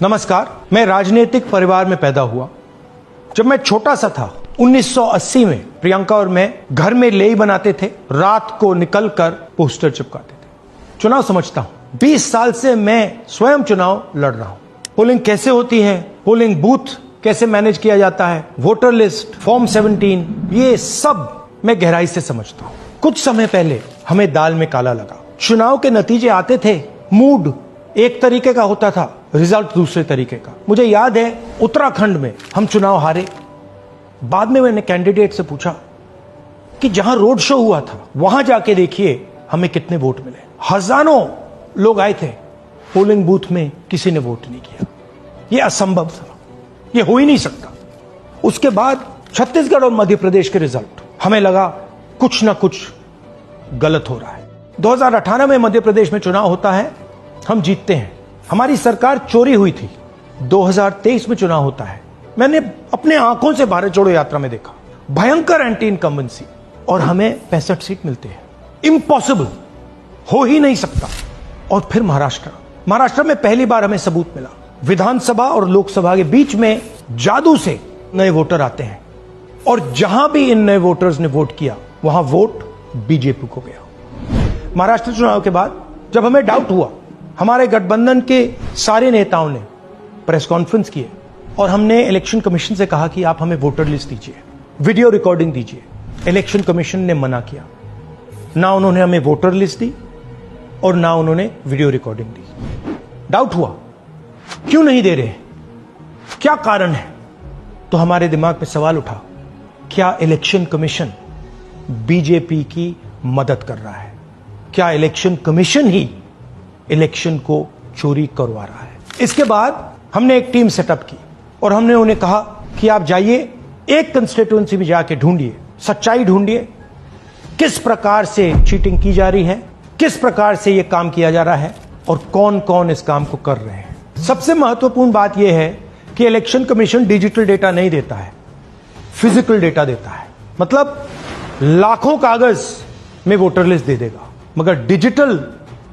नमस्कार। मैं राजनीतिक परिवार में पैदा हुआ। जब मैं छोटा सा था 1980 में प्रियंका और मैं घर में लेई बनाते थे, रात को निकलकर पोस्टर चिपकाते थे। चुनाव समझता हूं। 20 साल से मैं स्वयं चुनाव लड़ रहा हूं। पोलिंग कैसे होती है, पोलिंग बूथ कैसे मैनेज किया जाता है, वोटर लिस्ट, फॉर्म 17, ये सब मैं गहराई से समझता हूं। कुछ समय पहले हमें दाल में काला लगा। चुनाव के नतीजे आते थे, मूड एक तरीके का होता था, रिजल्ट दूसरे तरीके का। मुझे याद है उत्तराखंड में हम चुनाव हारे। बाद में मैंने कैंडिडेट से पूछा कि जहां रोड शो हुआ था वहां जाके देखिए हमें कितने वोट मिले। हजारों लोग आए थे, पोलिंग बूथ में किसी ने वोट नहीं किया। यह असंभव था, यह हो ही नहीं सकता। उसके बाद छत्तीसगढ़ और मध्य प्रदेश के रिजल्ट, हमें लगा कुछ ना कुछ गलत हो रहा है। 2018 में मध्य प्रदेश में चुनाव होता है, हम जीतते हैं। हमारी सरकार चोरी हुई थी। 2023 में चुनाव होता है, मैंने अपने आंखों से भारत जोड़ो यात्रा में देखा, भयंकर एंटी इनकम्बेंसी, और हमें 65 सीट मिलते हैं। इम्पॉसिबल, हो ही नहीं सकता। और फिर महाराष्ट्र में पहली बार हमें सबूत मिला। विधानसभा और लोकसभा के बीच में जादू से नए वोटर आते हैं, और जहां भी इन नए वोटर्स ने वोट किया वहां वोट बीजेपी को गया। महाराष्ट्र चुनाव के बाद जब हमें डाउट हुआ, हमारे गठबंधन के सारे नेताओं ने प्रेस कॉन्फ्रेंस किए और हमने इलेक्शन कमीशन से कहा कि आप हमें वोटर लिस्ट दीजिए, वीडियो रिकॉर्डिंग दीजिए। इलेक्शन कमीशन ने मना किया। ना उन्होंने हमें वोटर लिस्ट दी और ना उन्होंने वीडियो रिकॉर्डिंग दी। डाउट हुआ, क्यों नहीं दे रहे, क्या कारण है? तो हमारे दिमाग में सवाल उठा, क्या इलेक्शन कमीशन बीजेपी की मदद कर रहा है? क्या इलेक्शन कमीशन ही इलेक्शन को चोरी करवा रहा है? इसके बाद हमने एक टीम सेटअप की और हमने उन्हें कहा कि आप जाइए, एक कंस्टिट्यूएंसी में जाके ढूंढिए, सच्चाई ढूंढिए, किस प्रकार से चीटिंग की जा रही है, किस प्रकार से यह काम किया जा रहा है और कौन कौन इस काम को कर रहे हैं। सबसे महत्वपूर्ण बात यह है कि इलेक्शन कमीशन डिजिटल डेटा नहीं देता है, फिजिकल डेटा देता है। मतलब लाखों कागज में वोटर लिस्ट दे देगा, मगर डिजिटल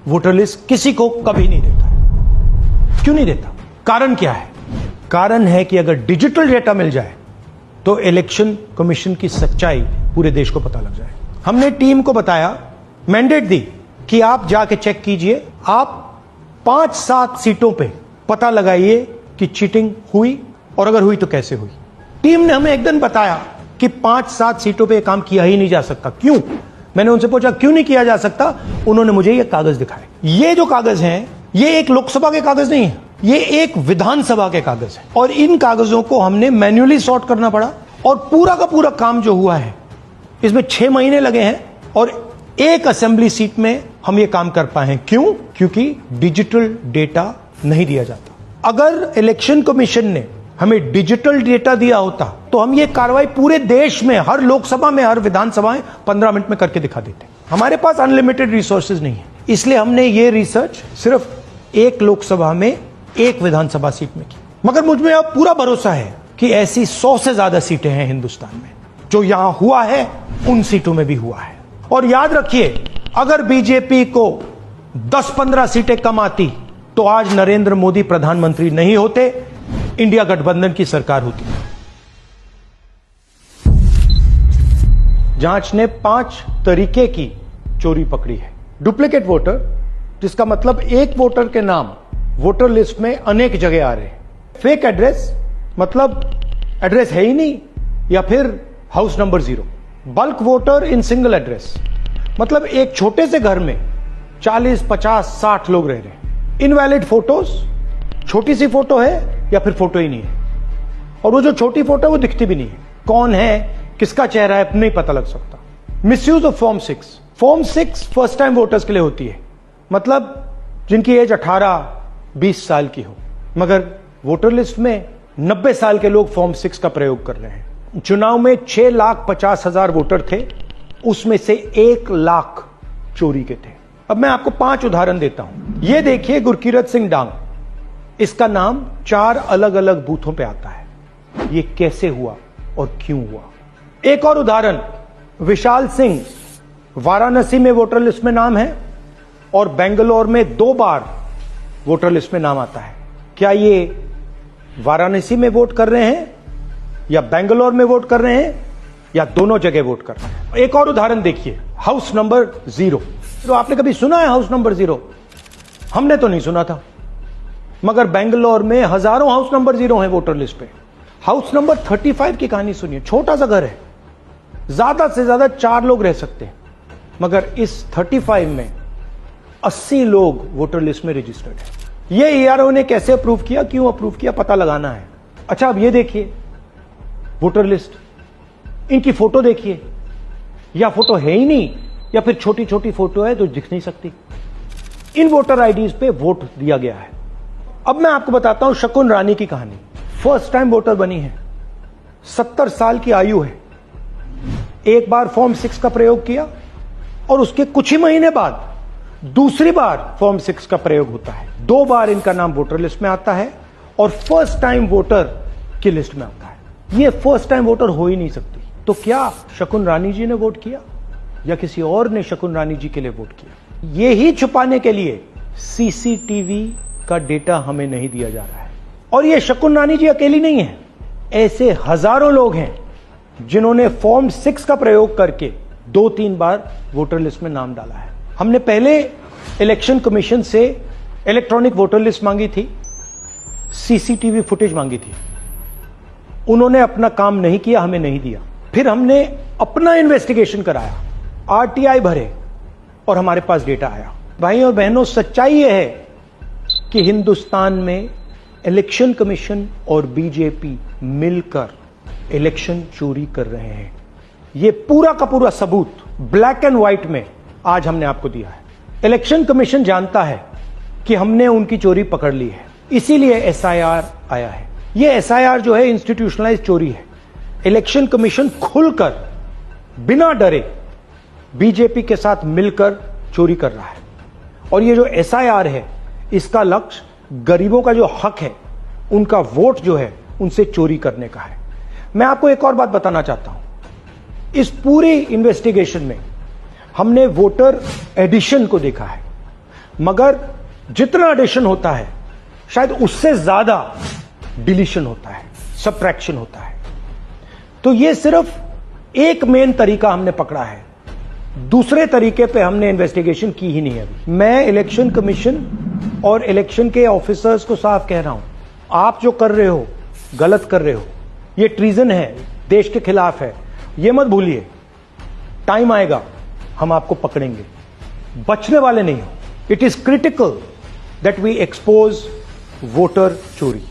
वोटर लिस्ट किसी को कभी नहीं देता है। क्यों नहीं देता? कारण क्या है? कारण है कि अगर डिजिटल डेटा मिल जाए तो इलेक्शन कमीशन की सच्चाई पूरे देश को पता लग जाए। हमने टीम को बताया, मैंडेट दी कि आप जाके चेक कीजिए, आप 5-7 सीटों पे पता लगाइए कि चीटिंग हुई, और अगर हुई तो कैसे हुई। टीम ने हमें एक दिन बताया कि 5-7 सीटों पे काम किया ही नहीं जा सकता। क्यों? मैंने उनसे पूछा क्यों नहीं किया जा सकता। उन्होंने मुझे ये कागज दिखाए। ये जो कागज हैं, ये एक लोकसभा के कागज नहीं है, ये एक विधानसभा के कागज है, और इन कागजों को हमने मैन्युअली सॉर्ट करना पड़ा। और पूरा का पूरा काम जो हुआ है, इसमें 6 महीने लगे हैं, और एक असेंबली सीट में हम ये काम कर पाए हैं। क्यों? क्योंकि डिजिटल डेटा नहीं दिया जाता। अगर इलेक्शन कमीशन ने हमें डिजिटल डेटा दिया होता तो हम ये कार्रवाई पूरे देश में, हर लोकसभा में, हर विधानसभा में 15 मिनट में करके दिखा देते। हमारे पास अनलिमिटेड रिसोर्सेज नहीं है, इसलिए हमने ये रिसर्च सिर्फ एक लोकसभा में, एक विधानसभा सीट में की। मगर मुझ में अब पूरा भरोसा है कि ऐसी 100 से ज्यादा सीटें हैं हिंदुस्तान में। जो यहां हुआ है उन सीटों में भी हुआ है। और याद रखिए, अगर बीजेपी को 10-15 सीटें कम आती तो आज नरेंद्र मोदी प्रधानमंत्री नहीं होते, इंडिया गठबंधन की सरकार होती। जांच ने 5 तरीके की चोरी पकड़ी है। डुप्लीकेट वोटर, जिसका मतलब एक वोटर के नाम वोटर लिस्ट में अनेक जगह आ रहे हैं। फेक एड्रेस, मतलब एड्रेस है ही नहीं, या फिर house number 0। Bulk voter in single address, मतलब एक छोटे से घर में 40, 50, 60 लोग रह रहे हैं। इनवैलिड फोटोज, छोटी सी फोटो है या फिर फोटो ही नहीं है, और वो जो छोटी फोटो है वो दिखती भी नहीं है। कौन है, किसका चेहरा है, नहीं पता लग सकता। Misuse of form 6। Form 6 first time voters के लिए होती है, मतलब जिनकी एज 18-20 साल की हो, मगर वोटर लिस्ट में 90 साल के लोग फॉर्म 6 का प्रयोग कर रहे हैं। चुनाव में 6,50,000 वोटर थे, उसमें से 1 लाख चोरी के थे। अब मैं आपको 5 उदाहरण देता हूं। यह देखिए, गुरकीरत सिंह डांग, इसका नाम 4 अलग अलग बूथों पे आता है। यह कैसे हुआ और क्यों हुआ? एक और उदाहरण, विशाल सिंह, वाराणसी में वोटर लिस्ट में नाम है और बेंगलोर में 2 बार वोटर लिस्ट में नाम आता है। क्या ये वाराणसी में वोट कर रहे हैं या बेंगलोर में वोट कर रहे हैं या दोनों जगह वोट कर रहे हैं? एक और उदाहरण देखिए, हाउस नंबर 0। तो आपने कभी सुना है हाउस नंबर 0? हमने तो नहीं सुना था, मगर बेंगलोर में हजारों हाउस नंबर 0 हैं वोटर लिस्ट पे। हाउस नंबर 35 की कहानी सुनिए। छोटा सा घर है, ज्यादा से ज्यादा 4 लोग रह सकते हैं, मगर इस 35 में 80 लोग वोटर लिस्ट में रजिस्टर्ड है। ये ईआरओ ने कैसे अप्रूव किया, क्यों अप्रूव किया, पता लगाना है। अच्छा, अब ये देखिए वोटर लिस्ट, इनकी फोटो देखिए, या फोटो है ही नहीं या फिर छोटी छोटी फोटो है तो दिख नहीं सकती। इन वोटर आईडीज पे वोट दिया गया है। अब मैं आपको बताता हूं शकुन रानी की कहानी। फर्स्ट टाइम वोटर बनी है, 70 साल की आयु है। एक बार फॉर्म 6 का प्रयोग किया और उसके कुछ ही महीने बाद दूसरी बार फॉर्म 6 का प्रयोग होता है। 2 बार इनका नाम वोटर लिस्ट में आता है और फर्स्ट टाइम वोटर की लिस्ट में आता है। ये फर्स्ट टाइम वोटर हो ही नहीं सकती। तो क्या शकुन रानी जी ने वोट किया या किसी और ने शकुन रानी जी के लिए वोट किया? ये ही छुपाने के लिए सीसीटीवी का डेटा हमें नहीं दिया जा रहा है। और ये शकुन रानी जी अकेली नहीं है, ऐसे हजारों लोग हैं जिन्होंने फॉर्म 6 का प्रयोग करके 2-3 बार वोटर लिस्ट में नाम डाला है। हमने पहले इलेक्शन कमीशन से इलेक्ट्रॉनिक वोटर लिस्ट मांगी थी, सीसीटीवी फुटेज मांगी थी। उन्होंने अपना काम नहीं किया, हमें नहीं दिया। फिर हमने अपना इन्वेस्टिगेशन कराया, आरटीआई भरे और हमारे पास डेटा आया। भाई और बहनों, सच्चाई यह है कि हिंदुस्तान में इलेक्शन कमीशन और बीजेपी मिलकर इलेक्शन चोरी कर रहे हैं। यह पूरा का पूरा सबूत ब्लैक एंड व्हाइट में आज हमने आपको दिया है। इलेक्शन कमीशन जानता है कि हमने उनकी चोरी पकड़ ली है, इसीलिए एसआईआर आया है। यह एसआईआर जो है इंस्टीट्यूशनलाइज चोरी है। इलेक्शन कमीशन खुलकर बिना डरे बीजेपी के साथ मिलकर चोरी कर रहा है। और ये जो एसआईआर है, इसका लक्ष्य गरीबों का जो हक है, उनका वोट जो है, उनसे चोरी करने का है। मैं आपको एक और बात बताना चाहता हूं। इस पूरी इन्वेस्टिगेशन में हमने वोटर एडिशन को देखा है, मगर जितना एडिशन होता है शायद उससे ज्यादा डिलीशन होता है, सबट्रैक्शन होता है। तो ये सिर्फ एक मेन तरीका हमने पकड़ा है, दूसरे तरीके पे हमने इन्वेस्टिगेशन की ही नहीं है अभी। मैं इलेक्शन कमीशन और इलेक्शन के ऑफिसर्स को साफ कह रहा हूं, आप जो कर रहे हो गलत कर रहे हो, ये ट्रीजन है, देश के खिलाफ है। ये मत भूलिए, टाइम आएगा हम आपको पकड़ेंगे, बचने वाले नहीं हो। It is critical that we expose voter चोरी।